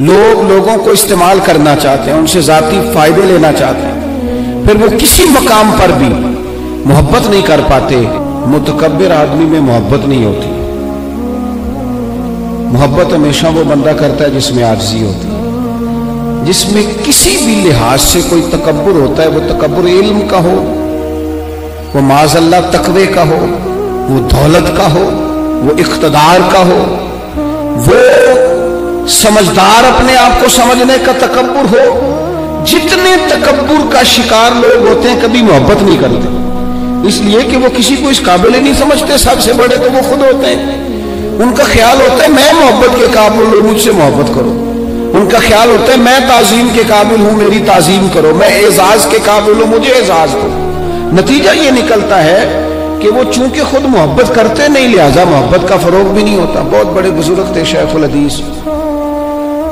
लोग लोगों को इस्तेमाल करना चाहते हैं, उनसे ज़ाती फायदे लेना चाहते हैं, फिर वो किसी मकाम पर भी मोहब्बत नहीं कर पाते। मुतकब्बिर आदमी में मोहब्बत नहीं होती। मोहब्बत हमेशा वो बंदा करता है जिसमें आजिज़ी होती है, जिसमें किसी भी लिहाज से कोई तकब्बुर होता है। वो तकब्बुर इल्म का हो, वो माज़अल्लाह तकवे का हो, वो दौलत का हो, वो इख्तदार का हो, वो समझदार अपने आप को समझने का तकब्बुर हो। जितने तकब्बुर का शिकार लोग होते हैं कभी मोहब्बत नहीं करते, इसलिए कि वो किसी को इस काबिल ही नहीं समझते। सबसे बड़े तो वो खुद होते हैं। उनका ख्याल होता है मैं मोहब्बत के काबिल हूं, मुझसे मोहब्बत करो। उनका ख्याल होता है मैं ताजीम के काबिल हूं, मेरी ताजीम करो। मैं एजाज के काबिल हूं, मुझे एजाज दो। नतीजा ये निकलता है कि वो चूंकि खुद मोहब्बत करते नहीं, लिहाजा मोहब्बत का फरोग भी नहीं होता। बहुत बड़े बुजुर्ग थे शेखुल हदीस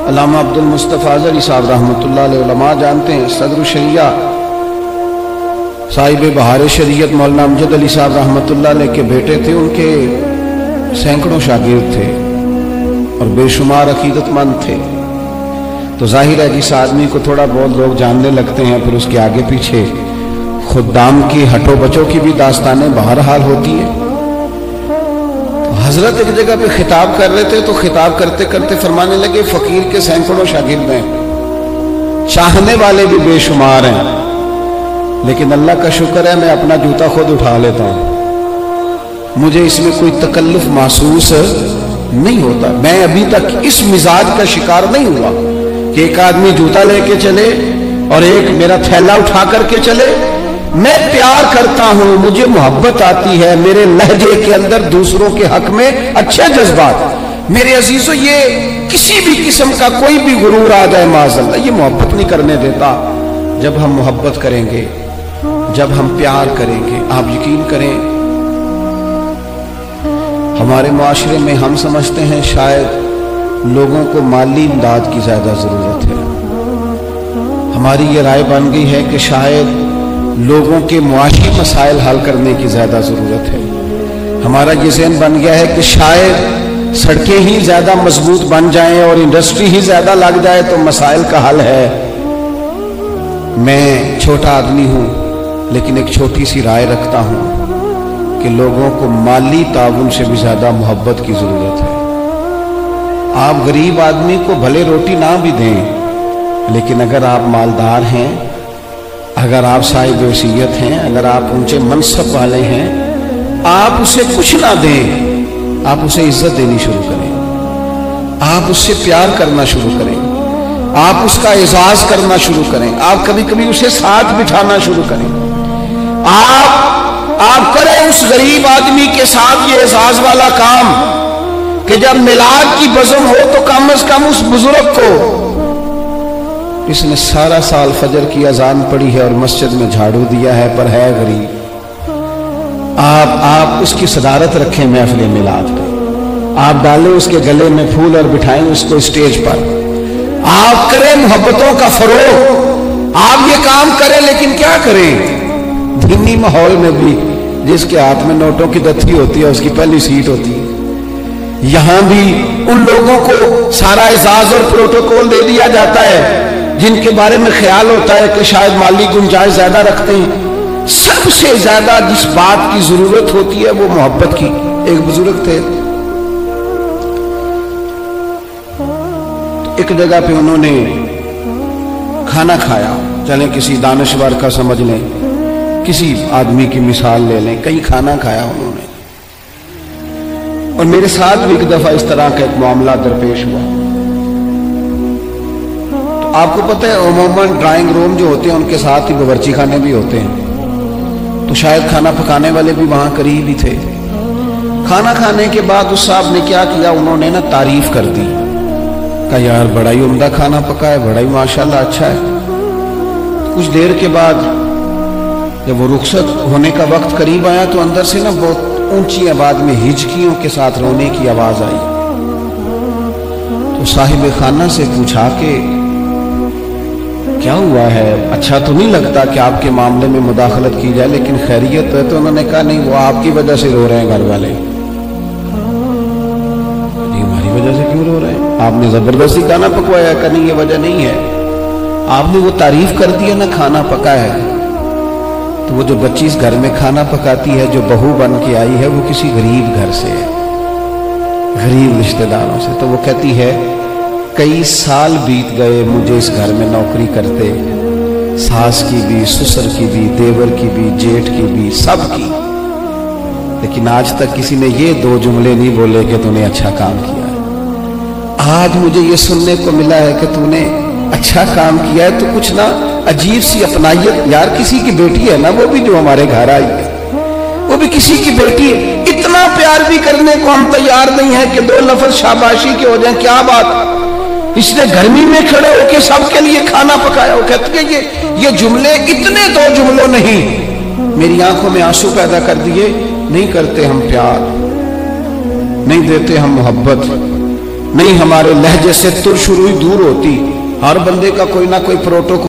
अल्लामा अब्दुल मुस्तफा अज़हरी साहब रहमतुल्लाह अलैह। उलमा जानते हैं सदर शरिया साहिब बहार शरीयत मौलाना अमजद अली साहब रहमतुल्लाह अलैह के बेटे थे। उनके सैकड़ों शागिर्द थे और बेशुमार अकीदतमंद थे। तो जाहिर है जिस आदमी को थोड़ा बहुत लोग जानने लगते हैं, फिर उसके आगे पीछे खुद्दाम की हटो बचो की भी दास्तानें बहरहाल होती है। तो हजरत एक जगह पे खिताब कर रहे थे, तो खिताब करते करते फरमाने लगे फकीर के सैकड़ों शागिर्द हैं, चाहने वाले भी बेशुमार हैं, लेकिन अल्लाह का शुक्र है मैं अपना जूता खुद उठा लेता हूं। मुझे इसमें कोई तकल्लुफ महसूस नहीं होता। मैं अभी तक इस मिजाज का शिकार नहीं हुआ कि एक आदमी जूता लेके चले और एक मेरा थैला उठा करके चले। मैं प्यार करता हूं, मुझे मोहब्बत आती है, मेरे लहजे के अंदर दूसरों के हक में अच्छे जज्बात। मेरे अजीजों, ये किसी भी किस्म का कोई भी गुरूर आ जाए माज़अल्लाह, ये मोहब्बत नहीं करने देता। जब हम मोहब्बत करेंगे, जब हम प्यार करेंगे, आप यकीन करें हमारे माशरे में हम समझते हैं शायद लोगों को माली इमदाद की ज्यादा जरूरत है। हमारी ये राय बन गई है कि शायद लोगों के मुआशी मसाइल हल करने की ज्यादा जरूरत है। हमारा ये ज़हन बन गया है कि शायद सड़कें ही ज्यादा मजबूत बन जाएं और इंडस्ट्री ही ज्यादा लग जाए तो मसाइल का हल है। मैं छोटा आदमी हूं, लेकिन एक छोटी सी राय रखता हूं कि लोगों को माली ताउन से भी ज्यादा मोहब्बत की जरूरत है। आप गरीब आदमी को भले रोटी ना भी दें, लेकिन अगर आप मालदार हैं, अगर आप साहिब वसीयत हैं, अगर आप ऊंचे मनसब वाले हैं, आप उसे कुछ ना दें, आप उसे इज्जत देनी शुरू करें, आप उससे प्यार करना शुरू करें, आप उसका एजाज करना शुरू करें, आप कभी कभी उसे साथ बिठाना शुरू करें। आप करें उस गरीब आदमी के साथ ये एजाज वाला काम कि जब मिलाद की बज़म हो तो कम से कम उस बुजुर्ग को, इसने सारा साल फजर की अजान पढ़ी है और मस्जिद में झाड़ू दिया है पर है गरीब, आप उसकी सदारत रखें महफिल मिलाद पे, आप डालें उसके गले में फूल और बिठाएं उसको स्टेज पर, आप करें मोहब्बतों का फरोग। आप ये काम करें, लेकिन क्या करें दीनी माहौल में भी जिसके हाथ में नोटों की दत्ती होती है उसकी पहली सीट होती है। यहां भी उन लोगों को सारा एजाज और प्रोटोकॉल दे दिया जाता है जिनके बारे में ख्याल होता है कि शायद माली गुंजाइश ज्यादा रखते हैं। सबसे ज्यादा जिस बात की जरूरत होती है वो मोहब्बत की। एक बुजुर्ग थे, एक जगह पे उन्होंने खाना खाया, चलें किसी दानश्वर का समझ लें, किसी आदमी की मिसाल ले लें, कहीं खाना खाया उन्होंने, और मेरे साथ भी एक दफा इस तरह का एक मामला दरपेश हुआ। तो आपको पता है उमूमन ड्राइंग रूम जो होते हैं उनके साथ ही बावर्ची खाने भी होते हैं, तो शायद खाना पकाने वाले भी वहां करीब ही थे। खाना खाने के बाद उस साहब ने क्या किया, उन्होंने ना तारीफ कर दी, कहा यार बड़ा ही उम्दा खाना पका है, बड़ा ही माशाल्लाह अच्छा है। कुछ देर के बाद जब वो रुखसत होने का वक्त करीब आया तो अंदर से ना बहुत ऊंची आवाज में हिचकियों के साथ रोने की आवाज आई। तो साहिब खाना से पूछा कि क्या हुआ है, अच्छा तो नहीं लगता कि आपके मामले में मुदाखलत की जाए, लेकिन खैरियत है? तो उन्होंने कहा नहीं, वो आपकी वजह से रो रहे हैं घर वाले। हमारी वजह से क्यों रो रहे हैं? आपने जबरदस्ती खाना पकवाया का नहीं, ये वजह नहीं है। आपने वो तारीफ कर दी है ना खाना पका है, तो वो जो बच्ची इस घर में खाना पकाती है, जो बहू बन के आई है, वो किसी गरीब घर से है, गरीब रिश्तेदारों से। तो वो कहती है कई साल बीत गए मुझे इस घर में नौकरी करते, सास की भी, ससुर की भी, देवर की भी, जेठ की भी, सब की, लेकिन आज तक किसी ने ये दो जुमले नहीं बोले कि तूने अच्छा काम किया है। आज मुझे ये सुनने को मिला है कि तूने अच्छा काम किया है, तो कुछ ना अजीब सी अपनाइयत, यार किसी की बेटी है ना वो भी, जो हमारे घर आई है वो भी किसी की बेटी है, इतना प्यार भी करने को हम तैयार नहीं है कि दो लफ्ज शाबाशी के हो जाए। क्या बात, इसने गर्मी में खड़े होकर सबके लिए खाना पकाया। वो कहते हैं ये जुमले इतने दो जुमलों नहीं, मेरी आंखों में आंसू पैदा कर दिए। नहीं करते हम प्यार, नहीं देते हम मोहब्बत, नहीं हमारे लहजे से तुरशुरुई दूर होती। हर बंदे का कोई ना कोई प्रोटोकॉल